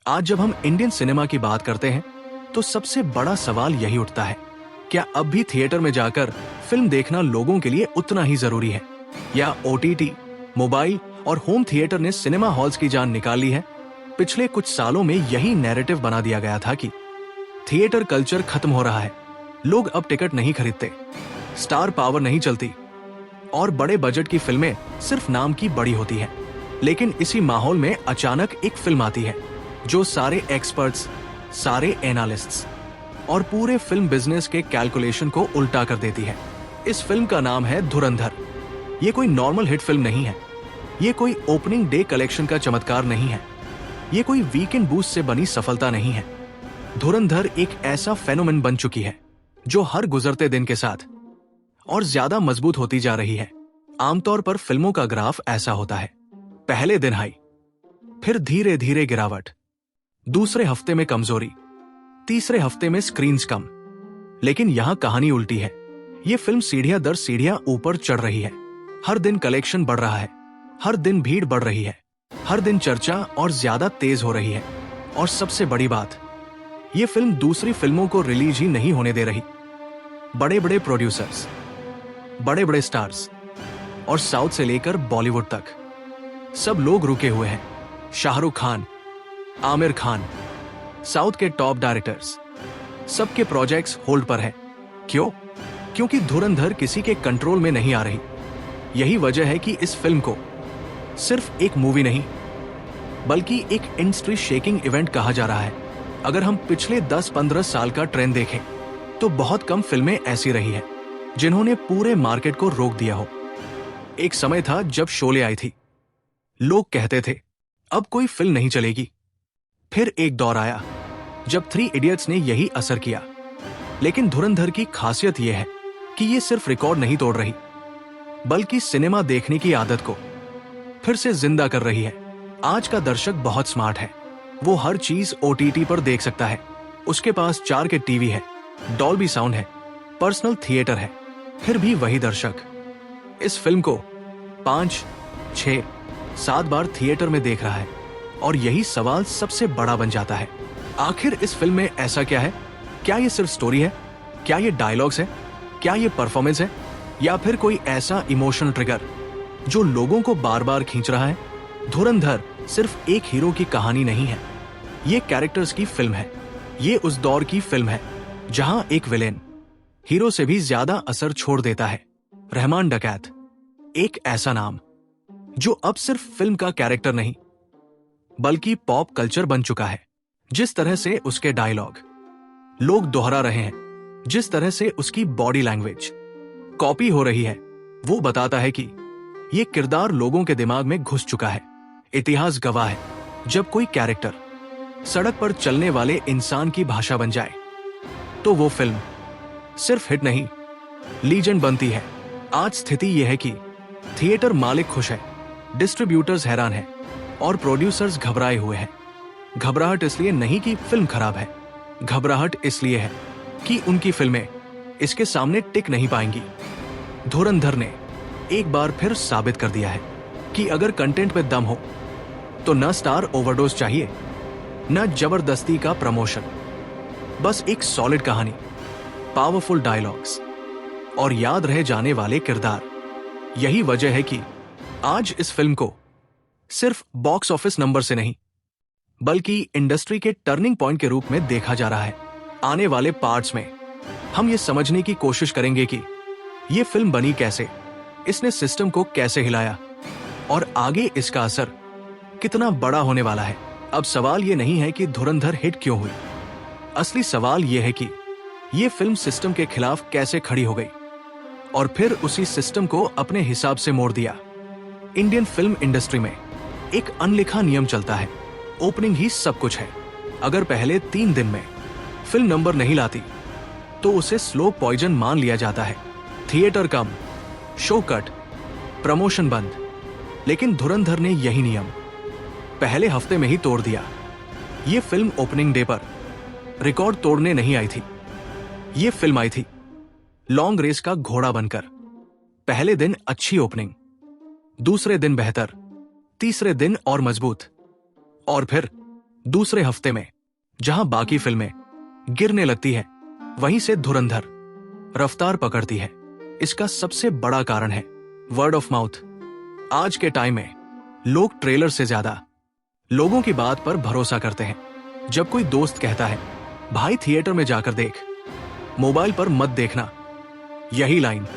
आज जब हम इंडियन सिनेमा की बात करते हैं तो सबसे बड़ा सवाल यही उठता है, क्या अब भी थिएटर में जाकर फिल्म देखना लोगों के लिए उतना ही जरूरी है, या ओटीटी, मोबाइल और होम थिएटर ने सिनेमा हॉल्स की जान निकाल ली है। पिछले कुछ सालों में यही नैरेटिव बना दिया गया था कि थिएटर कल्चर खत्म हो रहा है, लोग अब टिकट नहीं खरीदते, स्टार पावर नहीं चलती और बड़े बजट की फिल्में सिर्फ नाम की बड़ी होती है। लेकिन इसी माहौल में अचानक एक फिल्म आती है जो सारे एक्सपर्ट्स, सारे एनालिस्ट्स और पूरे फिल्म बिजनेस के कैलकुलेशन को उल्टा कर देती है। इस फिल्म का नाम है धुरंधर। ये कोई नॉर्मल हिट फिल्म नहीं है, ये कोई ओपनिंग डे कलेक्शन का चमत्कार नहीं है, ये कोई वीकेंड बूस्ट से बनी सफलता नहीं है। धुरंधर एक ऐसा फेनोमेन बन चुकी है जो हर गुजरते दिन के साथ और ज्यादा मजबूत होती जा रही है। आमतौर पर फिल्मों का ग्राफ ऐसा होता है, पहले दिन हाई, फिर धीरे धीरे गिरावट, दूसरे हफ्ते में कमजोरी, तीसरे हफ्ते में स्क्रीन्स कम। लेकिन यहां कहानी उल्टी है। यह फिल्म सीढ़ियां दर सीढ़ियां ऊपर चढ़ रही है। हर दिन कलेक्शन बढ़ रहा है, हर दिन भीड़ बढ़ रही है, हर दिन चर्चा और ज्यादा तेज हो रही है। और सबसे बड़ी बात, यह फिल्म दूसरी फिल्मों को रिलीज ही नहीं होने दे रही। बड़े बड़े प्रोड्यूसर्स, बड़े बड़े स्टार्स और साउथ से लेकर बॉलीवुड तक सब लोग रुके हुए हैं। शाहरुख खान, आमिर खान, साउथ के टॉप डायरेक्टर्स, सबके प्रोजेक्ट्स होल्ड पर हैं। क्यों? क्योंकि धुरंधर किसी के कंट्रोल में नहीं आ रही। यही वजह है कि इस फिल्म को सिर्फ एक मूवी नहीं बल्कि एक इंडस्ट्री शेकिंग इवेंट कहा जा रहा है। अगर हम पिछले 10-15 साल का ट्रेंड देखें तो बहुत कम फिल्में ऐसी रही हैं जिन्होंने पूरे मार्केट को रोक दिया हो। एक समय था जब शोले आई थी, लोग कहते थे अब कोई फिल्म नहीं चलेगी। फिर एक दौर आया जब 3 इडियट्स ने यही असर किया। लेकिन धुरंधर की खासियत यह है कि यह सिर्फ रिकॉर्ड नहीं तोड़ रही बल्कि सिनेमा देखने की आदत को फिर से जिंदा कर रही है। आज का दर्शक बहुत स्मार्ट है, वो हर चीज ओटीटी पर देख सकता है। उसके पास 4 के टीवी है, डॉल्बी साउंड है, पर्सनल थिएटर है। फिर भी वही दर्शक इस फिल्म को 5, 6, 7 बार थिएटर में देख रहा है। और यही सवाल सबसे बड़ा बन जाता है, आखिर इस फिल्म में ऐसा क्या है? क्या ये सिर्फ स्टोरी है? क्या ये डायलॉग्स है? क्या ये परफॉर्मेंस है? या फिर कोई ऐसा इमोशनल ट्रिगर जो लोगों को बार बार खींच रहा है? धुरंधर सिर्फ एक हीरो की कहानी नहीं है, ये कैरेक्टर्स की फिल्म है। ये उस दौर की फिल्म है जहां एक विलेन हीरो से भी ज्यादा असर छोड़ देता है। रहमान डकैत, एक ऐसा नाम जो अब सिर्फ फिल्म का कैरेक्टर नहीं बल्कि पॉप कल्चर बन चुका है। जिस तरह से उसके डायलॉग लोग दोहरा रहे हैं, जिस तरह से उसकी बॉडी लैंग्वेज कॉपी हो रही है, वो बताता है कि ये किरदार लोगों के दिमाग में घुस चुका है। इतिहास गवाह है, जब कोई कैरेक्टर सड़क पर चलने वाले इंसान की भाषा बन जाए तो वो फिल्म सिर्फ हिट नहीं, लीजेंड बनती है। आज स्थिति यह है कि थिएटर मालिक खुश है, डिस्ट्रीब्यूटर्स हैरान है और प्रोड्यूसर्स घबराए हुए हैं। घबराहट इसलिए नहीं कि फिल्म खराब है, घबराहट इसलिए है कि उनकी फिल्में इसके सामने टिक नहीं पाएंगी। धुरंधर ने एक बार फिर साबित कर दिया है कि अगर कंटेंट पे दम हो तो न स्टार ओवरडोज चाहिए, न जबरदस्ती का प्रमोशन, बस एक सॉलिड कहानी, पावरफुल डायलॉग्स और याद रह जाने वाले किरदार। यही वजह है कि आज इस फिल्म को सिर्फ बॉक्स ऑफिस नंबर से नहीं बल्कि इंडस्ट्री के टर्निंग पॉइंट के रूप में देखा जा रहा है। आने वाले पार्ट्स में हम ये समझने की कोशिश करेंगे कि ये फिल्म बनी कैसे, इसने सिस्टम को कैसे हिलाया और आगे इसका असर कितना बड़ा होने वाला है। अब सवाल ये नहीं है कि धुरंधर हिट क्यों हुई, असली सवाल ये है कि ये फिल्म सिस्टम के खिलाफ कैसे खड़ी हो गई और फिर उसी सिस्टम को अपने हिसाब से मोड़ दिया। इंडियन फिल्म इंडस्ट्री में एक अनलिखा नियम चलता है, ओपनिंग ही सब कुछ है। अगर पहले 3 दिन में फिल्म नंबर नहीं लाती तो उसे स्लो पॉइजन मान लिया जाता है। थिएटर कम, शो कट, प्रमोशन बंद। लेकिन धुरंधर ने यही नियम पहले हफ्ते में ही तोड़ दिया। ये फिल्म ओपनिंग डे पर रिकॉर्ड तोड़ने नहीं आई थी, ये फिल्म आई थी लॉन्ग रेस का घोड़ा बनकर। पहले दिन अच्छी ओपनिंग, दूसरे दिन बेहतर, तीसरे दिन और मजबूत और फिर दूसरे हफ्ते में जहां बाकी फिल्में गिरने लगती है, वहीं से धुरंधर रफ्तार पकड़ती है। इसका सबसे बड़ा कारण है वर्ड ऑफ माउथ। आज के टाइम में लोग ट्रेलर से ज्यादा लोगों की बात पर भरोसा करते हैं। जब कोई दोस्त कहता है भाई थिएटर में जाकर देख, मोबाइल पर मत देखना, यही लाइन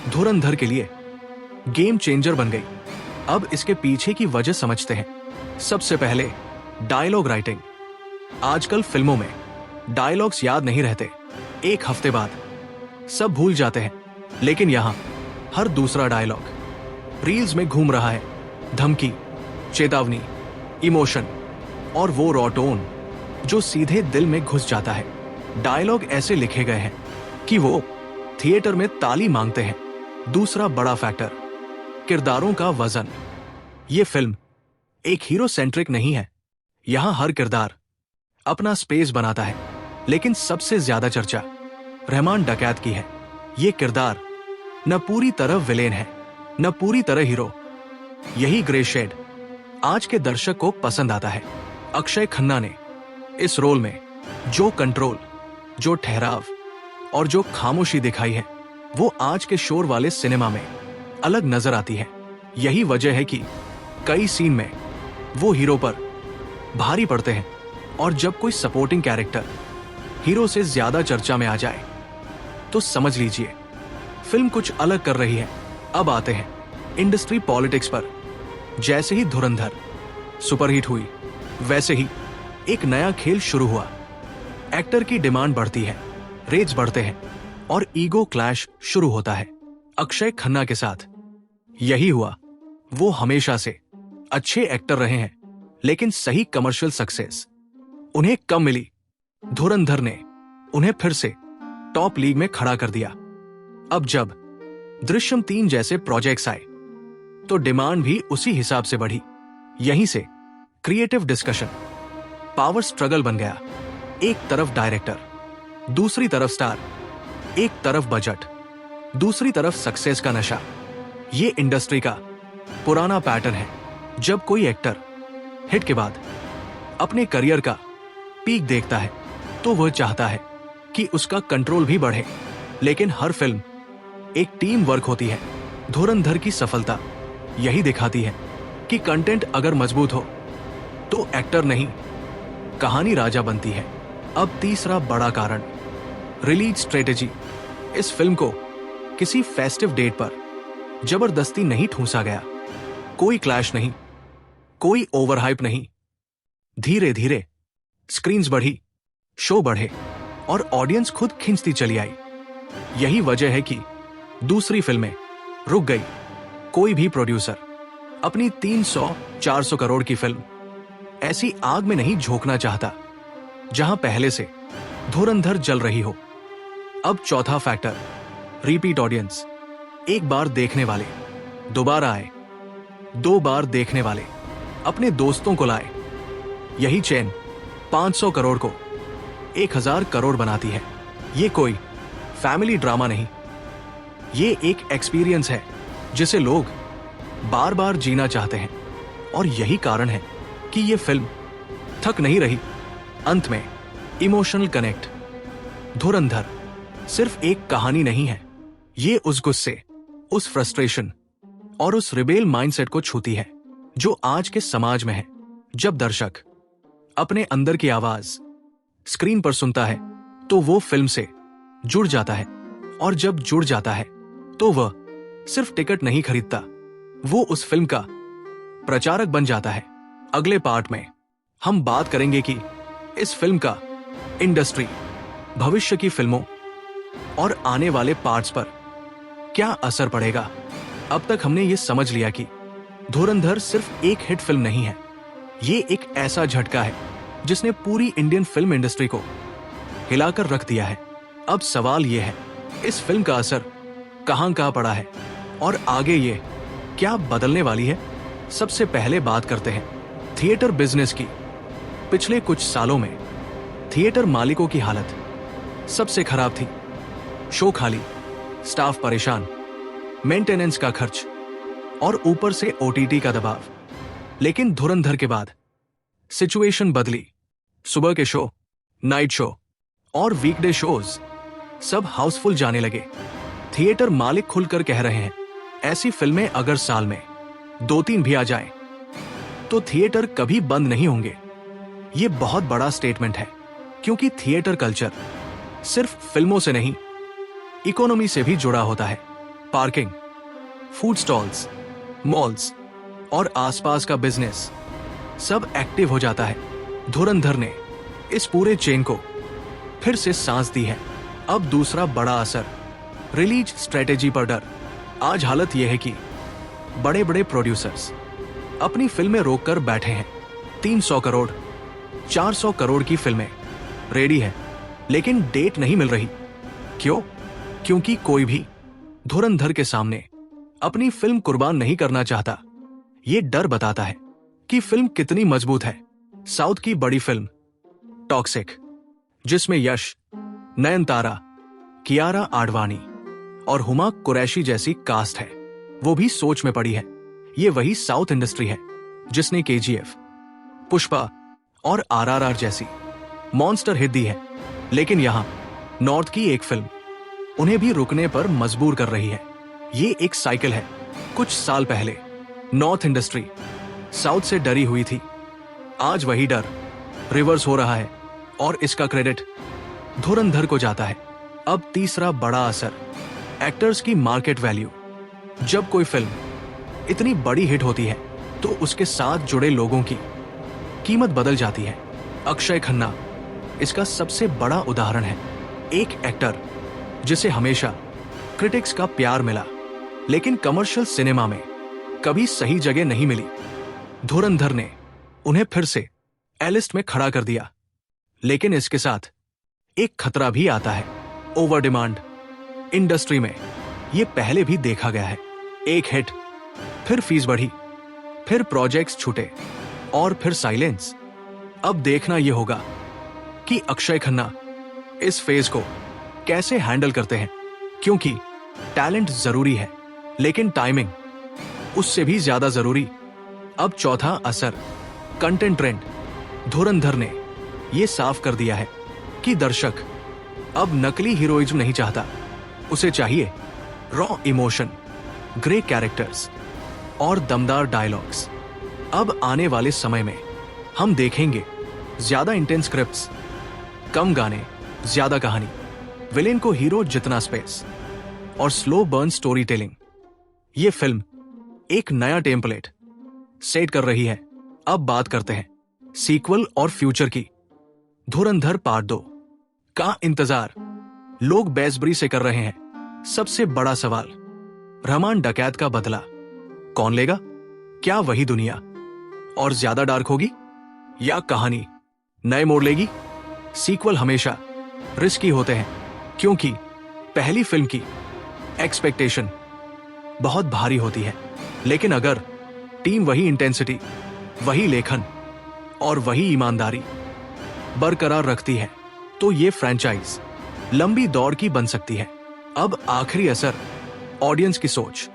धुरंधर के लिए गेम चेंजर बन गई। अब इसके पीछे की वजह समझते हैं। सबसे पहले डायलॉग राइटिंग। आजकल फिल्मों में डायलॉग्स याद नहीं रहते, एक हफ्ते बाद सब भूल जाते हैं। लेकिन यहां हर दूसरा डायलॉग रील्स में घूम रहा है। धमकी, चेतावनी, इमोशन और वो रॉ टोन जो सीधे दिल में घुस जाता है। डायलॉग ऐसे लिखे गए हैं कि वो थिएटर में ताली मांगते हैं। दूसरा बड़ा फैक्टर, किरदारों का वजन। ये फिल्म एक हीरो सेंट्रिक नहीं है। यहां हर किरदार अपना स्पेस बनाता है। लेकिन सबसे ज्यादा चर्चा रहमान डकैत की है। ये किरदार न पूरी तरह विलेन है, न पूरी तरह हीरो। यही ग्रे शेड आज के दर्शक को पसंद आता है। अक्षय खन्ना ने इस रोल में जो कंट्रोल, जो ठहराव और जो खामोशी दिखाई है, वो आज के शोर वाले सिनेमा में अलग नजर आती है। यही वजह है कि कई सीन में वो हीरो पर भारी पड़ते हैं। और जब कोई सपोर्टिंग कैरेक्टर हीरो से ज्यादा चर्चा में आ जाए तो समझ लीजिए फिल्म कुछ अलग कर रही है। अब आते हैं इंडस्ट्री पॉलिटिक्स पर। जैसे ही धुरंधर सुपरहिट हुई, वैसे ही एक नया खेल शुरू हुआ। एक्टर की डिमांड बढ़ती है, रेट्स बढ़ते हैं और ईगो क्लैश शुरू होता है। अक्षय खन्ना के साथ यही हुआ। वो हमेशा से अच्छे एक्टर रहे हैं, लेकिन सही कमर्शियल सक्सेस उन्हें कम मिली। धुरंधर ने उन्हें फिर से टॉप लीग में खड़ा कर दिया। अब जब दृश्यम 3 जैसे प्रोजेक्ट्स आए तो डिमांड भी उसी हिसाब से बढ़ी। यहीं से क्रिएटिव डिस्कशन, पावर स्ट्रगल बन गया। एक तरफ डायरेक्टर, दूसरी तरफ स्टार, एक तरफ बजट, दूसरी तरफ सक्सेस का नशा। ये इंडस्ट्री का पुराना पैटर्न है। जब कोई एक्टर हिट के बाद अपने करियर का पीक देखता है तो वह चाहता है कि उसका कंट्रोल भी बढ़े। लेकिन हर फिल्म एक टीम वर्क होती है। धुरंधर की सफलता यही दिखाती है कि कंटेंट अगर मजबूत हो तो एक्टर नहीं, कहानी राजा बनती है। अब तीसरा बड़ा कारण, रिलीज स्ट्रेटेजी। इस फिल्म को किसी फेस्टिव डेट पर जबरदस्ती नहीं ठूंसा गया। कोई क्लैश नहीं, कोई ओवरहाइप नहीं। धीरे धीरे स्क्रीन्स बढ़ी, शो बढ़े और ऑडियंस खुद खींचती चली आई। यही वजह है कि दूसरी फिल्में रुक गई। कोई भी प्रोड्यूसर अपनी 300-400 करोड़ की फिल्म ऐसी आग में नहीं झोंकना चाहता जहां पहले से धुरंधर जल रही हो। अब चौथा फैक्टर, रिपीट ऑडियंस। एक बार देखने वाले दोबारा आए, 2 बार देखने वाले अपने दोस्तों को लाए। यही चेन 500 करोड़ को 1000 करोड़ बनाती है। ये कोई फैमिली ड्रामा नहीं, ये एक एक्सपीरियंस है जिसे लोग बार बार जीना चाहते हैं। और यही कारण है कि ये फिल्म थक नहीं रही। अंत में इमोशनल कनेक्ट। धुरंधर सिर्फ एक कहानी नहीं है, ये उस गुस्से, उस फ्रस्ट्रेशन और उस रिबेल माइंडसेट को छूती है जो आज के समाज में है। जब दर्शक अपने अंदर की आवाज स्क्रीन पर सुनता है तो वो फिल्म से जुड़ जाता है। और जब जुड़ जाता है तो वह सिर्फ टिकट नहीं खरीदता, वो उस फिल्म का प्रचारक बन जाता है। अगले पार्ट में हम बात करेंगे कि इस फिल्म का इंडस्ट्री, भविष्य की फिल्मों और आने वाले पार्ट्स पर क्या असर पड़ेगा। अब तक हमने ये समझ लिया कि धुरंधर सिर्फ एक हिट फिल्म नहीं है, ये एक ऐसा झटका है जिसने पूरी इंडियन फिल्म इंडस्ट्री को हिलाकर रख दिया है। अब सवाल यह है, इस फिल्म का असर कहां पड़ा है और आगे ये क्या बदलने वाली है। सबसे पहले बात करते हैं थिएटर बिजनेस की। पिछले कुछ सालों में थिएटर मालिकों की हालत सबसे खराब थी। शो खाली, स्टाफ परेशान, मेंटेनेंस का खर्च और ऊपर से ओटीटी का दबाव। लेकिन धुरंधर के बाद सिचुएशन बदली। सुबह के शो, नाइट शो और वीकडे शोज सब हाउसफुल जाने लगे। थिएटर मालिक खुलकर कह रहे हैं, ऐसी फिल्में अगर साल में 2-3 भी आ जाएं, तो थिएटर कभी बंद नहीं होंगे। ये बहुत बड़ा स्टेटमेंट है, क्योंकि थिएटर कल्चर सिर्फ फिल्मों से नहीं, इकोनॉमी से भी जुड़ा होता है। पार्किंग, फूड स्टॉल्स, मॉल्स और आसपास का बिजनेस सब एक्टिव हो जाता है। धुरंधर ने इस पूरे चेन को फिर से सांस दी है। अब दूसरा बड़ा असर, रिलीज स्ट्रेटेजी पर डर। आज हालत यह है कि बड़े बड़े प्रोड्यूसर्स अपनी फिल्में रोककर बैठे हैं। 300 करोड़, 400 करोड़ की फिल्में रेडी है, लेकिन डेट नहीं मिल रही। क्यों? क्योंकि कोई भी धुरंधर के सामने अपनी फिल्म कुर्बान नहीं करना चाहता। ये डर बताता है कि फिल्म कितनी मजबूत है। साउथ की बड़ी फिल्म टॉक्सिक, जिसमें यश, नयनतारा, कियारा आडवाणी और हुमा कुरैशी जैसी कास्ट है, वो भी सोच में पड़ी है। ये वही साउथ इंडस्ट्री है जिसने केजीएफ, पुष्पा और आरआरआर जैसी मॉन्स्टर हिट दी है। लेकिन यहां नॉर्थ की एक फिल्म उन्हें भी रुकने पर मजबूर कर रही है। ये एक साइकिल है। कुछ साल पहले नॉर्थ इंडस्ट्री साउथ से डरी हुई थी। आज वही डर रिवर्स हो रहा है और इसका क्रेडिट धुरंधर को जाता है। अब तीसरा बड़ा असर, एक्टर्स की मार्केट वैल्यू। जब कोई फिल्म इतनी बड़ी हिट होती है तो उसके साथ जुड़े लोगों की कीमत बदल जाती है। अक्षय खन्ना इसका सबसे बड़ा उदाहरण है। एक एक्टर जिसे हमेशा क्रिटिक्स का प्यार मिला, लेकिन कमर्शियल सिनेमा में कभी सही जगह नहीं मिली। धुरंधर ने उन्हें फिर से ए लिस्ट में खड़ा कर दिया। लेकिन इसके साथ एक खतरा भी आता है, ओवर डिमांड। इंडस्ट्री में यह पहले भी देखा गया है। एक हिट, फिर फीस बढ़ी, फिर प्रोजेक्ट्स छूटे और फिर साइलेंस। अब देखना यह होगा कि अक्षय खन्ना इस फेज को कैसे हैंडल करते हैं, क्योंकि टैलेंट जरूरी है, लेकिन टाइमिंग उससे भी ज्यादा जरूरी। अब चौथा असर, कंटेंट ट्रेंड। धुरंधर ने यह साफ कर दिया है कि दर्शक अब नकली हीरोइज्म नहीं चाहता। उसे चाहिए रॉ इमोशन, ग्रे कैरेक्टर्स और दमदार डायलॉग्स। अब आने वाले समय में हम देखेंगे ज्यादा इंटेंस स्क्रिप्ट्स, कम गाने, ज्यादा कहानी, विलेन को हीरो जितना स्पेस और स्लो बर्न स्टोरी टेलिंग। ये फिल्म एक नया टेम्पलेट सेट कर रही है। अब बात करते हैं सीक्वल और फ्यूचर की। धुरंधर पार्ट 2 का इंतजार लोग बेसब्री से कर रहे हैं। सबसे बड़ा सवाल, रहमान डकैत का बदला कौन लेगा? क्या वही दुनिया और ज्यादा डार्क होगी, या कहानी नए मोड़ लेगी? सीक्वल हमेशा रिस्की होते हैं, क्योंकि पहली फिल्म की एक्सपेक्टेशन बहुत भारी होती है। लेकिन अगर टीम वही इंटेंसिटी, वही लेखन और वही ईमानदारी बरकरार रखती है, तो ये फ्रेंचाइज लंबी दौड़ की बन सकती है। अब आखिरी असर, ऑडियंस की सोच।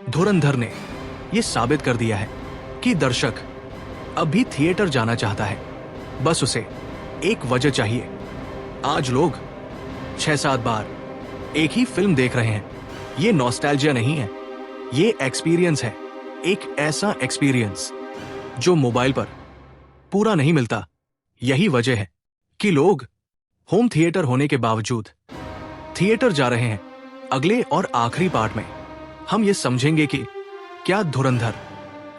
धुरंधर ने यह साबित कर दिया है कि दर्शक अब भी थिएटर जाना चाहता है, बस उसे एक वजह चाहिए। आज लोग 6-7 बार एक ही फिल्म देख रहे हैं। ये नॉस्टैल्जिया नहीं है, ये एक्सपीरियंस है। एक ऐसा एक्सपीरियंस जो मोबाइल पर पूरा नहीं मिलता। यही वजह है कि लोग होम थिएटर होने के बावजूद थिएटर जा रहे हैं। अगले और आखिरी पार्ट में हम ये समझेंगे कि क्या धुरंधर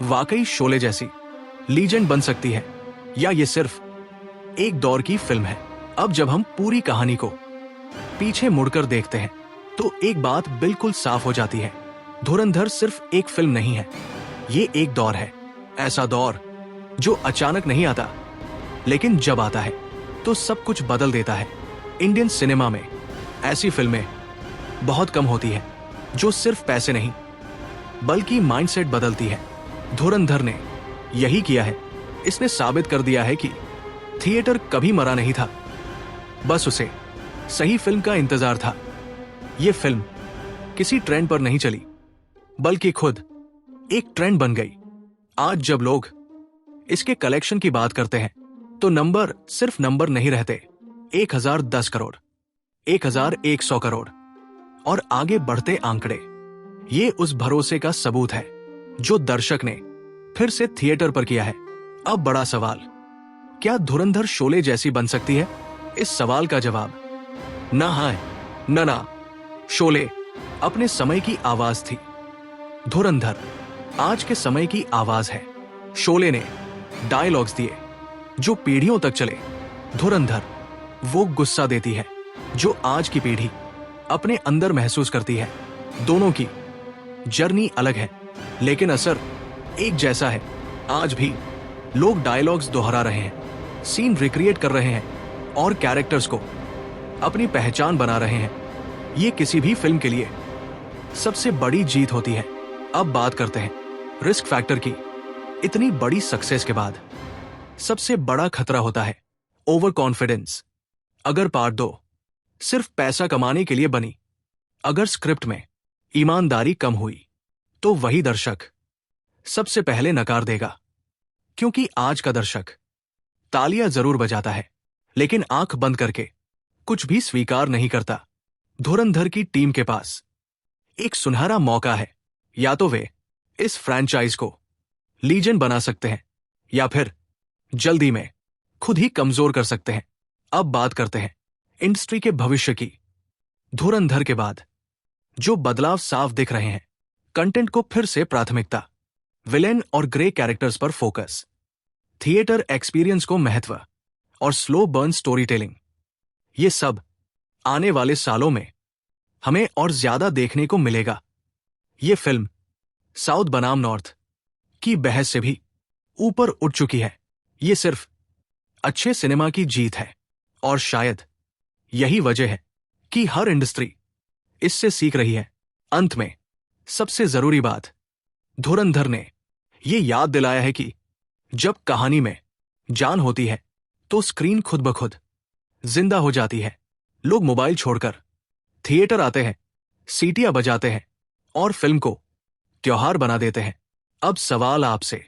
वाकई शोले जैसी लीजेंड बन सकती है, या ये सिर्फ एक दौर की फिल्म है। अब जब हम पूरी कहानी को पीछे मुड़कर देखते हैं तो एक बात बिल्कुल साफ हो जाती है, धुरंधर सिर्फ एक फिल्म नहीं है, ये एक दौर है। ऐसा दौर जो अचानक नहीं आता, लेकिन जब आता है तो सब कुछ बदल देता है। इंडियन सिनेमा में ऐसी फिल्में बहुत कम होती है जो सिर्फ पैसे नहीं बल्कि माइंडसेट बदलती है। धुरंधर ने यही किया है। इसने साबित कर दिया है कि थिएटर कभी मरा नहीं था, बस उसे सही फिल्म का इंतजार था। यह फिल्म किसी ट्रेंड पर नहीं चली, बल्कि खुद एक ट्रेंड बन गई। आज जब लोग इसके कलेक्शन की बात करते हैं तो नंबर सिर्फ नंबर नहीं रहते। 1010 करोड़, 1100 करोड़ और आगे बढ़ते आंकड़े, ये उस भरोसे का सबूत है जो दर्शक ने फिर से थिएटर पर किया है। अब बड़ा सवाल, क्या धुरंधर शोले जैसी बन सकती है? इस सवाल का जवाब ना है, ना। शोले अपने समय की आवाज थी, धुरंधर आज के समय की आवाज है। शोले ने डायलॉग्स दिए जो पीढ़ियों तक चले, धुरंधर वो गुस्सा देती है जो आज की पीढ़ी अपने अंदर महसूस करती है। दोनों की जर्नी अलग है लेकिन असर एक जैसा है। आज भी लोग डायलॉग्स दोहरा रहे हैं, सीन रिक्रिएट कर रहे हैं और कैरेक्टर्स को अपनी पहचान बना रहे हैं। ये किसी भी फिल्म के लिए सबसे बड़ी जीत होती है। अब बात करते हैं रिस्क फैक्टर की। इतनी बड़ी सक्सेस के बाद सबसे बड़ा खतरा होता है ओवर कॉन्फिडेंस। अगर पार्ट 2 सिर्फ पैसा कमाने के लिए बनी, अगर स्क्रिप्ट में ईमानदारी कम हुई, तो वही दर्शक सबसे पहले नकार देगा। क्योंकि आज का दर्शक तालियां जरूर बजाता है लेकिन आंख बंद करके कुछ भी स्वीकार नहीं करता। धुरंधर की टीम के पास एक सुनहरा मौका है। या तो वे इस फ्रैंचाइज को लीजेंड बना सकते हैं या फिर जल्दी में खुद ही कमजोर कर सकते हैं। अब बात करते हैं इंडस्ट्री के भविष्य की। धुरंधर के बाद जो बदलाव साफ दिख रहे हैं, कंटेंट को फिर से प्राथमिकता, विलेन और ग्रे कैरेक्टर्स पर फोकस, थिएटर एक्सपीरियंस को महत्व और स्लो बर्न स्टोरी टेलिंग। ये सब आने वाले सालों में हमें और ज्यादा देखने को मिलेगा। ये फिल्म साउथ बनाम नॉर्थ की बहस से भी ऊपर उठ चुकी है। ये सिर्फ अच्छे सिनेमा की जीत है और शायद यही वजह है कि हर इंडस्ट्री इससे सीख रही है। अंत में सबसे जरूरी बात, धुरंधर ने यह याद दिलाया है कि जब कहानी में जान होती है तो स्क्रीन खुद ब खुद जिंदा हो जाती है। लोग मोबाइल छोड़कर थिएटर आते हैं, सीटियां बजाते हैं और फिल्म को त्योहार बना देते हैं। अब सवाल आपसे,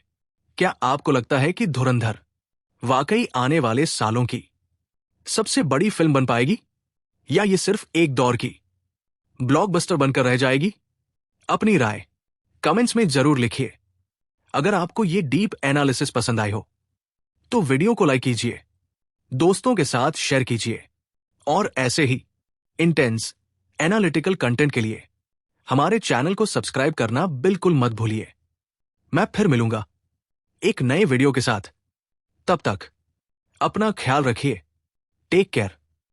क्या आपको लगता है कि धुरंधर वाकई आने वाले सालों की सबसे बड़ी फिल्म बन पाएगी या ये सिर्फ एक दौर की ब्लॉकबस्टर बनकर रह जाएगी? अपनी राय कमेंट्स में जरूर लिखिए। अगर आपको ये डीप एनालिसिस पसंद आई हो तो वीडियो को लाइक कीजिए, दोस्तों के साथ शेयर कीजिए और ऐसे ही इंटेंस एनालिटिकल कंटेंट के लिए हमारे चैनल को सब्सक्राइब करना बिल्कुल मत भूलिए। मैं फिर मिलूंगा एक नए वीडियो के साथ। तब तक अपना ख्याल रखिए। Take care.